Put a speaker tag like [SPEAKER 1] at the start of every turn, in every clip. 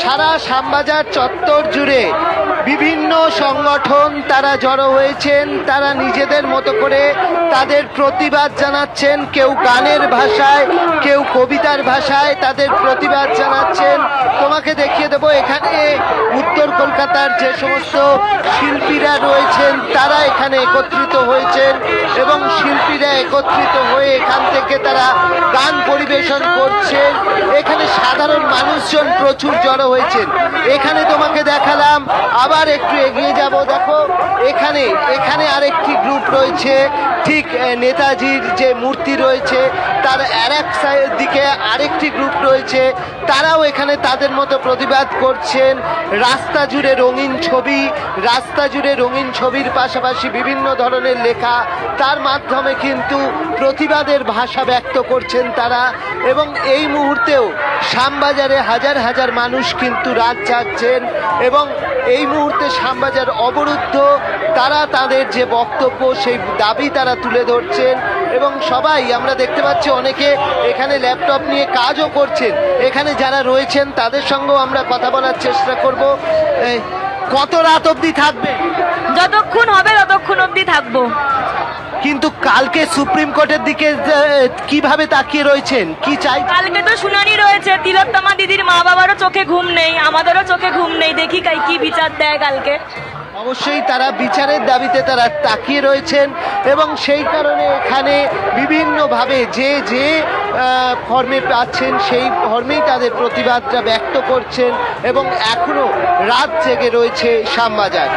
[SPEAKER 1] সারা শ্যামবাজার চত্বর জুড়ে বিভিন্ন সংগঠন তারা জড়ো হয়েছেন, তারা নিজেদের মতো করে তাদের প্রতিবাদ জানাচ্ছেন। কেউ গানের ভাষায়, কেউ কবিতার ভাষায় তাদের প্রতিবাদ জানাচ্ছেন। তোমাকে দেখিয়ে দেবো, এখানে উত্তর কলকাতার যে সমস্ত শিল্পীরা রয়েছেন তারা এখানে একত্রিত হয়েছেন এবং শিল্পীরা একত্রিত হয়ে এখান থেকে তারা গান পরিবেশন করছেন। এখানে সাধারণ মানুষজন প্রচুর জড়ো হয়েছেন। এখানে তোমাকে দেখালাম, আবার একটু এগিয়ে যাব, দেখো এখানে এখানে আরেকটি গ্রুপ রয়েছে, ঠিক নেতাজির যে মূর্তি রয়েছে তার আরেক দিকে আরেকটি গ্রুপ রয়েছে, তারাও এখানে তাদের মতো প্রতিবাদ করছেন। রাস্তা জুড়ে রঙিন ছবি, রাস্তা জুড়ে রঙিন ছবির পাশাপাশি বিভিন্ন ধরনের লেখা, তার মাধ্যমে কিন্তু প্রতিবাদের ভাষা ব্যক্ত করছেন তারা। এবং এই মুহূর্তেও শ্যামবাজারে হাজার হাজার মানুষ কিন্তু রাত জাগছেন এবং এই মুহূর্তে শ্যামবাজার অবরুদ্ধ। তারা তাদের যে বক্তব্য, সেই দাবি তারা তুলে ধরছেন এবং সবাই আমরা দেখতে পাচ্ছি অনেকে এখানে ল্যাপটপ নিয়ে কাজও করছেন। এখানে যারা রয়েছেন তাদের সঙ্গেও আমরা কথা বলার চেষ্টা করব। কত রাত অবধি থাকবে?
[SPEAKER 2] যতক্ষণ হবে ততক্ষণ অবধি থাকবো।
[SPEAKER 1] কিন্তু কালকে সুপ্রিম কোর্টের দিকে কিভাবে তাকিয়ে রয়েছেন, কি চাই?
[SPEAKER 2] কালকে তো শুনানি রয়েছে, তিলোত্তমা দিদির মা বাবারও চোখে ঘুম নেই, আমাদেরও চোখে ঘুম নেই। দেখি কি বিচার দেয় কালকে।
[SPEAKER 1] অবশ্যই তারা বিচারের দাবিতে তারা তাকিয়ে রয়েছেন এবং সেই কারণে এখানে বিভিন্নভাবে যে যে ফর্মে পাচ্ছেন সেই ফর্মেই তাদের প্রতিবাদটা ব্যক্ত করছেন এবং এখনো রাত জেগে রয়েছে শ্যামবাজার।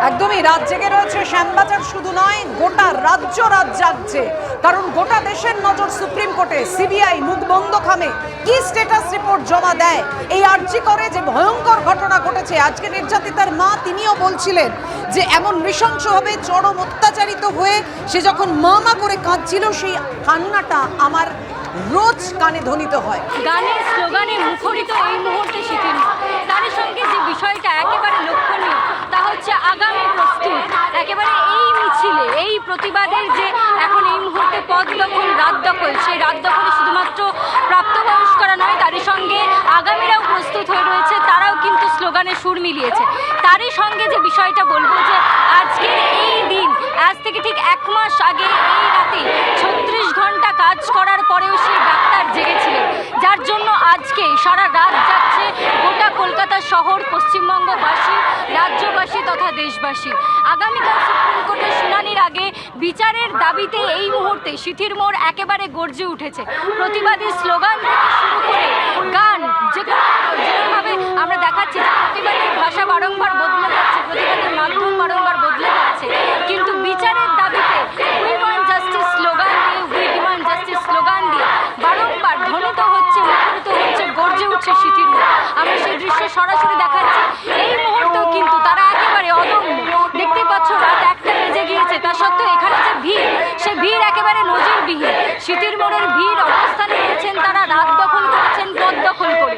[SPEAKER 3] একদমই রাত জেগে রয়েছে শ্যামবাজার, শুধু নয় গোটা রাজ্য রাত জাগছে। কারণ গোটা দেশের নজর সুপ্রিম কোর্টে। সিবিআই মুখ বন্ধ খামে কি স্ট্যাটাস রিপোর্ট জমা দেয় এই আরজি করে যে ভয়ঙ্কর ঘটনা ঘটেছে। আজকে নির্যাতিতার মা তিনিও বলছিলেন যে এমন নৃশংসভাবে চরম অত্যাচারিত হয়ে সে যখন মা করে কাঁদছিল, সেই কান্নাটা আমার রোজ কানে ধ্বনিত হয়।
[SPEAKER 4] গানের স্লোগানে মুখরিত এই মুহূর্তে শিথিল, তার সঙ্গে যে বিষয়টা একেবারে লক্ষণীয় তা হচ্ছে আগামী প্রস্তুত। একেবারে এই মিছিলে, এই প্রতিবাদের যে এখন এই মুহূর্তে পদ দখল, রাত দখল, সেই রাত দখলে শুধুমাত্র প্রাপ্তবয়স্করা নয়, তারই সঙ্গে আগামীরাও প্রস্তুত হয়ে রয়েছে, তারাও কিন্তু স্লোগানে সুর মিলিয়েছে। তারই সঙ্গে যে বিষয়টা বলবো যে আজকের এই দিন, আজ থেকে ঠিক 1 মাস আগে এই রাতে 36 ঘন্টা কাজ করার পরেও সেই ডাক্তার জেগেছিলেন, যার জন্য আজকে সারা রাত যাচ্ছে গোটা কলকাতা শহর, পশ্চিমবঙ্গবাসী, রাজ্যবাসী তথা দেশবাসী। আগামীকাল সুপ্রিম কোর্টের শুনানির আগে বিচারের দাবিতে এই মুহূর্তে সিথির মোড় একেবারে গর্জে উঠেছে। প্রতিবাদী স্লোগান থেকে শুরু করে গান, যেভাবে আমরা দেখাচ্ছি যে প্রতিবাদের ভাষা বারংবার বদলে যাচ্ছে, প্রতিবাদের মাধ্যম বারংবার বদলে যাচ্ছে, কিন্তু বিচারের দাবিতে উই ওয়ান্ট জাস্টিস স্লোগান দিয়ে, উই ডিমান্ড জাস্টিস স্লোগান দিয়ে বারংবার ধ্বনিত হচ্ছে, মুখরিত হচ্ছে, গর্জে উঠছে সিথির মোড়। আমরা সেই দৃশ্য সরাসরি দেখাচ্ছি। এই মুহূর্তেও কিন্তু তারা একেবারে অদম্য। দেখতেই পাচ্ছ রাত 1টা বেজে গিয়েছে, তা সত্ত্বেও এখানে যে ভিড়, সে ভিড় একেবারে নজিরবিহীন। সিথির মোড়ের ভিড় অবস্থানে রয়েছেন, তারা রাত দখল করেছেন পথ দখল করে।